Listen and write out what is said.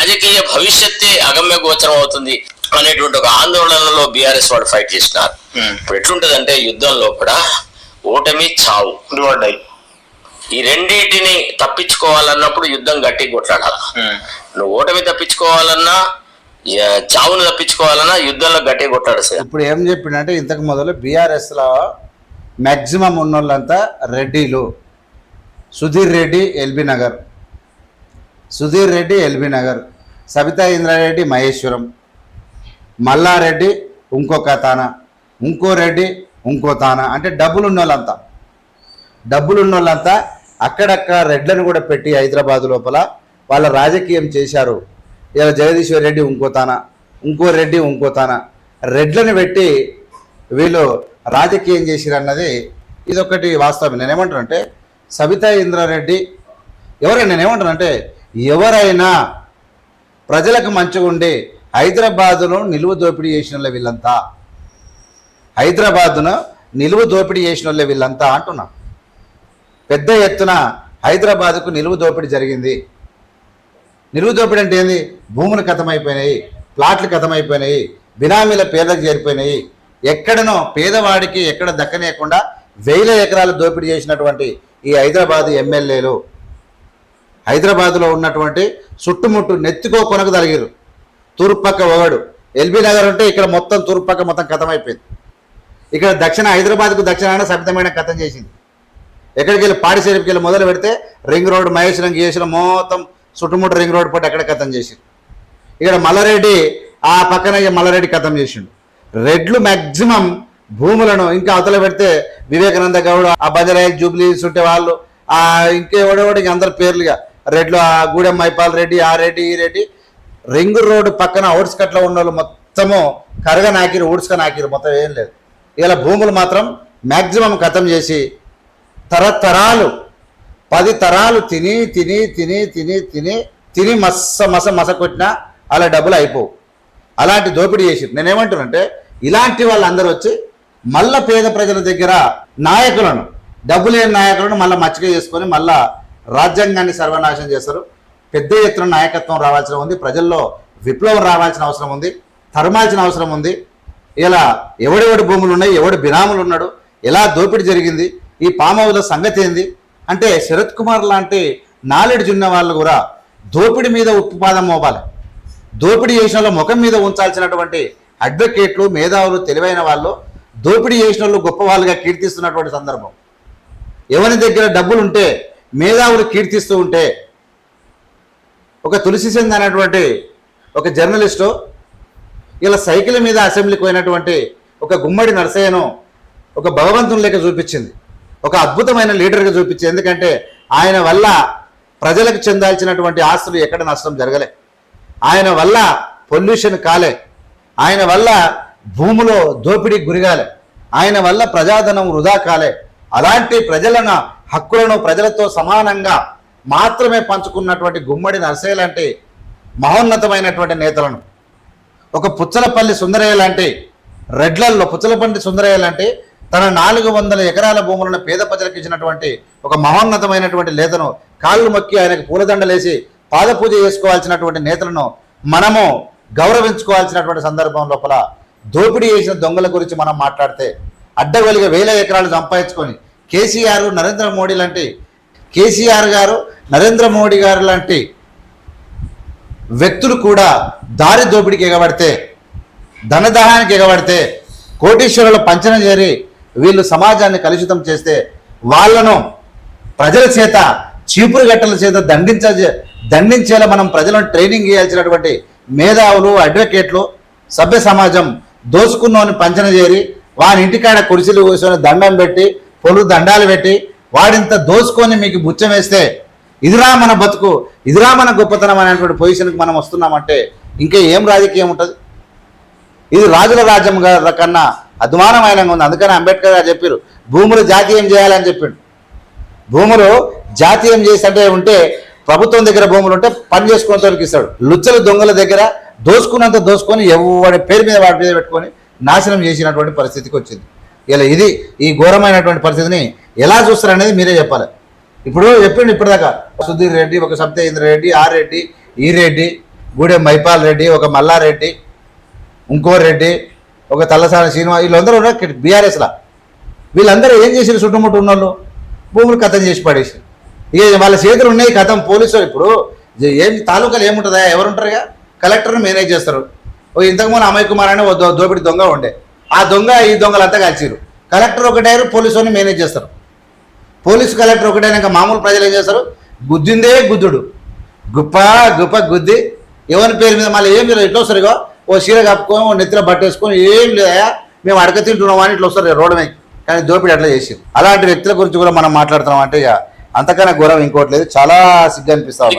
రాజకీయ భవిష్యత్తే అగమ్య గోచరం అవుతుంది అనేటువంటి ఒక ఆందోళనలో బీఆర్ఎస్ వాడు ఫైట్ చేసినారు. ఇప్పుడు ఎట్లుంటదంటే యుద్ధంలో కూడా ఓటమి చావు ఈ రెండింటిని తప్పించుకోవాలన్నప్పుడు యుద్ధం గట్టి కొట్లాడాల. నువ్వు ఓటమి తప్పించుకోవాలన్నా చావును తప్పించుకోవాలన్నా యుద్ధంలో గట్టి కొట్లాడు సార్. ఇప్పుడు ఏం చెప్పిండంటే ఇంతకు మొదలు బీఆర్ఎస్లో మ్యాక్సిమం ఉన్నోళ్ళంతా రెడ్డిలు. సుధీర్ రెడ్డి ఎల్బీ నగర్, సుధీర్ రెడ్డి ఎల్బీ నగర్, సబితా ఇంద్రారెడ్డి మహేశ్వరం, మల్లారెడ్డి ఇంకొక తాన, ఇంకో రెడ్డి ఇంకో తాన. అంటే డబ్బులు ఉన్నోళ్ళంతా అక్కడక్కడ రెడ్లను కూడా పెట్టి హైదరాబాద్ లోపల వాళ్ళ రాజకీయం చేశారు. ఇలా జగదీశ్వర్ రెడ్డి ఇంకో తాన, ఇంకో రెడ్డి ఇంకో తాన, రెడ్లను పెట్టి వీళ్ళు రాజకీయం చేసిరు అన్నది ఇదొకటి వాస్తవం. నేనేమంటానంటే సబితా ఇంద్రారెడ్డి నేనేమంటానంటే ఎవరైనా ప్రజలకు మంచిగా ఉండి హైదరాబాదును నిలువ దోపిడీ చేసిన వాళ్ళే వీళ్ళంతా, హైదరాబాదును నిలువ దోపిడీ చేసిన వాళ్ళే వీళ్ళంతా అంటున్నా. పెద్ద ఎత్తున హైదరాబాదుకు నిలువ దోపిడీ జరిగింది. నిలువ దోపిడీ అంటే ఏంది? భూములు కథమైపోయినాయి, ప్లాట్లు కథమైపోయినాయి, బినామీల పేర్లకు చేరిపోయినాయి. ఎక్కడనో పేదవాడికి ఎక్కడ దక్కనేయకుండా 1000 ఎకరాలు దోపిడీ చేసినటువంటి ఈ హైదరాబాదు ఎమ్మెల్యేలు హైదరాబాదులో ఉన్నటువంటి చుట్టుముట్టు నెత్తికో కొనకు తలిగిరు. తూర్పు పక్క ఒకడు ఎల్బీ నగర్ ఉంటే ఇక్కడ మొత్తం తూర్పు పక్క మొత్తం కథమైపోయింది. ఇక్కడ దక్షిణ హైదరాబాద్కు దక్షిణాన సబితమైన కథం చేసింది. ఎక్కడికి వెళ్ళి పాడిసేరికి వెళ్ళి మొదలు పెడితే రింగ్ రోడ్ మహేశ్వరం గీశ్వరం మొత్తం చుట్టుముట్టు రింగ్ రోడ్ పట్టి ఎక్కడ కథం చేసింది. ఇక్కడ మల్లారెడ్డి ఆ పక్కన మల్లారెడ్డి కథం చేసిండు. రెడ్లు మ్యాక్సిమం భూములను ఇంకా అవతల పెడితే వివేకానంద గౌడ్, ఆ బంజరాయి జూబ్లీ చుట్టే వాళ్ళు, ఇంకెవడెవడు ఇంక అందరి పేర్లుగా రెడ్లు, ఆ గూడెం మైపాల్ రెడ్డి, ఆ రెడ్డి, ఈ రెడ్డి. రింగ్ రోడ్ పక్కన అవుట్స్కట్లో ఉన్న వాళ్ళు మొత్తము కరగా నాకిరు, ఊడ్స్గా నాకిరు, మొత్తం ఏం లేదు. ఇలా భూములు మాత్రం మ్యాక్సిమం కథం చేసి తరతరాలు 10 తరాలు తిని తిని తిని తిని తిని తిని మస కొట్టినా అలా డబ్బులు అయిపోవు. అలాంటి దోపిడీ చేసి నేనేమంటానంటే ఇలాంటి వాళ్ళందరూ వచ్చి మళ్ళా పేద ప్రజల దగ్గర నాయకులను, డబ్బు లేని నాయకులను మళ్ళీ మచ్చిక చేసుకొని మళ్ళా రాజ్యాంగాన్ని సర్వనాశనం చేస్తారు. పెద్ద ఎత్తున నాయకత్వం రావాల్సిన ఉంది, ప్రజల్లో విప్లవం రావాల్సిన అవసరం ఉంది, తరమాల్సిన అవసరం ఉంది. ఇలా ఎవడెవడి భూములు ఉన్నాయి, ఎవడు బినాములు ఉన్నాడు, ఎలా దోపిడీ జరిగింది, ఈ పామవుల సంగతి ఏంది అంటే శరత్ కుమార్ లాంటి నాలెడ్జ్ ఉన్న వాళ్ళు కూడా దోపిడీ మీద ఉప్పుపాదం మోపాలి. దోపిడీ చేసిన వాళ్ళ ముఖం మీద ఉంచాల్సినటువంటి అడ్వకేట్లు, మేధావులు, తెలివైన వాళ్ళు దోపిడీ చేసిన వాళ్ళు గొప్ప వాళ్ళుగా కీర్తిస్తున్నటువంటి సందర్భం. ఎవరి దగ్గర డబ్బులు ఉంటే మేధావులు కీర్తిస్తూ ఉంటే, ఒక తులసి చంద్ అనేటువంటి ఒక జర్నలిస్టు ఇలా సైకిల్ మీద అసెంబ్లీకి పోయినటువంటి ఒక గుమ్మడి నరసయ్యను ఒక భగవంతుని లెక్క చూపించింది, ఒక అద్భుతమైన లీడర్గా చూపించింది. ఎందుకంటే ఆయన వల్ల ప్రజలకు చెందాల్సినటువంటి ఆస్తులు ఎక్కడ నష్టం జరగలే, ఆయన వల్ల పొల్యూషన్ కాలే, ఆయన వల్ల భూములో దోపిడీకి గురిగాలే, ఆయన వల్ల ప్రజాధనం వృధా కాలే. అలాంటి ప్రజలను హక్కులను ప్రజలతో సమానంగా మాత్రమే పంచుకున్నటువంటి గుమ్మడి నరసయ్య లాంటి మహోన్నతమైనటువంటి నేతలను, ఒక పుచ్చలపల్లి సుందరయ్య లాంటి రెడ్లల్లో పుచ్చలపల్లి సుందరయ్య లాంటి తన 400 ఎకరాల భూములను పేద ప్రజలకు ఇచ్చినటువంటి ఒక మహోన్నతమైనటువంటి నేతను కాళ్ళు మొక్కి ఆయనకు పూలదండలేసి పాదపూజ చేసుకోవాల్సినటువంటి నేతలను మనము గౌరవించుకోవాల్సినటువంటి సందర్భం లోపల దోపిడీ చేసిన దొంగల గురించి మనం మాట్లాడితే అడ్డగొలిగా 1000 ఎకరాలు సంపాదించుకొని కేసీఆర్ నరేంద్ర మోడీ గారు లాంటి వ్యక్తులు కూడా దారి దోపిడీకి ఎగబడితే, ధనదాహానికి ఎగబడితే, కోటీశ్వరుల పంచన చేరి వీళ్ళు సమాజాన్ని కలుషితం చేస్తే వాళ్ళను ప్రజల చేత చీపురు గట్టల చేత దండించేలా మనం ప్రజలను ట్రైనింగ్ చేయాల్సినటువంటి మేధావులు, అడ్వకేట్లు, సభ్య సమాజం దోసుకున్నోని పంచన చేరి వాని ఇంటికాడ కుర్చీలు కూర్చొని దండం పెట్టి పొలు దండాలు పెట్టి వాడింత దోసుకొని మీకు బుచ్చం వేస్తే ఇదిరా మన బతుకు, ఇదిరా మన గొప్పతనం అనేటువంటి పొజిషన్కి మనం వస్తున్నామంటే ఇంకా ఏం రాజకీయం ఉంటుంది? ఇది రాజుల రాజ్యం కన్నా అధ్వానమైన ఉంది. అందుకని అంబేద్కర్ గారు చెప్పారు భూములు జాతీయం చేయాలని చెప్పిండు. భూములు జాతీయం చేసి అంటే ఉంటే ప్రభుత్వం దగ్గర భూములు ఉంటే పని చేసుకుని తొలగిస్తాడు. లుచ్చలు దొంగల దగ్గర దోసుకున్నంత దోసుకొని ఎవరి పేరు మీద వాటి మీద పెట్టుకొని నాశనం చేసినటువంటి పరిస్థితికి వచ్చింది. ఇలా ఇది ఈ ఘోరమైనటువంటి పరిస్థితిని ఎలా చూస్తారనేది మీరే చెప్పాలి. ఇప్పుడు చెప్పిండు ఇప్పటిదాకా సుధీర్ రెడ్డి, ఒక సబితా ఇంద్రారెడ్డి, ఆ రెడ్డి, ఈ రెడ్డి గూడెం మైపాల్ రెడ్డి, ఒక మల్లారెడ్డి, ఇంకో రెడ్డి, ఒక తల్లసాని శ్రీనివాస్, వీళ్ళందరూ ఉన్నారు బీఆర్ఎస్లా. వీళ్ళందరూ ఏం చేసారు? చుట్టుముట్టు ఉన్నోళ్ళు భూములు కథం చేసి పడేసి, ఇక వాళ్ళ చేతులు ఉన్నాయి కథం. పోలీసులు ఇప్పుడు ఏం తాలూకాలు ఏముంటుందా? ఎవరుంటారుగా? కలెక్టర్ని మేనేజ్ చేస్తారు. ఓ ఇంతకుముందు అమయ్ కుమార్ అనే దోపిడి దొంగ ఉండే, ఆ దొంగ ఈ దొంగలంతా కలిసిరు. కలెక్టర్ ఒకటైరు, పోలీసుని మేనేజ్ చేస్తారు. పోలీసు కలెక్టర్ ఒకటైనాక మామూలు ప్రజలు ఏం చేస్తారు? గుద్దిందే గుద్దుడు, గుప్ప గుప్ప గుద్ది ఎవరి పేరు మీద మళ్ళీ ఏం లేదు. ఇట్లా వస్తారు, ఓ చీర కప్పుకొని, ఓ నెత్తిలో బట్టేసుకొని, ఏం లేదా మేము అడక తింటున్నాం అని ఇట్లా వస్తారు రోడ్డు మీద. కానీ దోపిడీ అట్లా చేసి అలాంటి వ్యక్తుల గురించి కూడా మనం మాట్లాడుతున్నాం అంటే ఇక అంతకన్నా ఘోరం ఇంకోటి లేదు. చాలా సిగ్గు అనిపిస్తా ఉంది.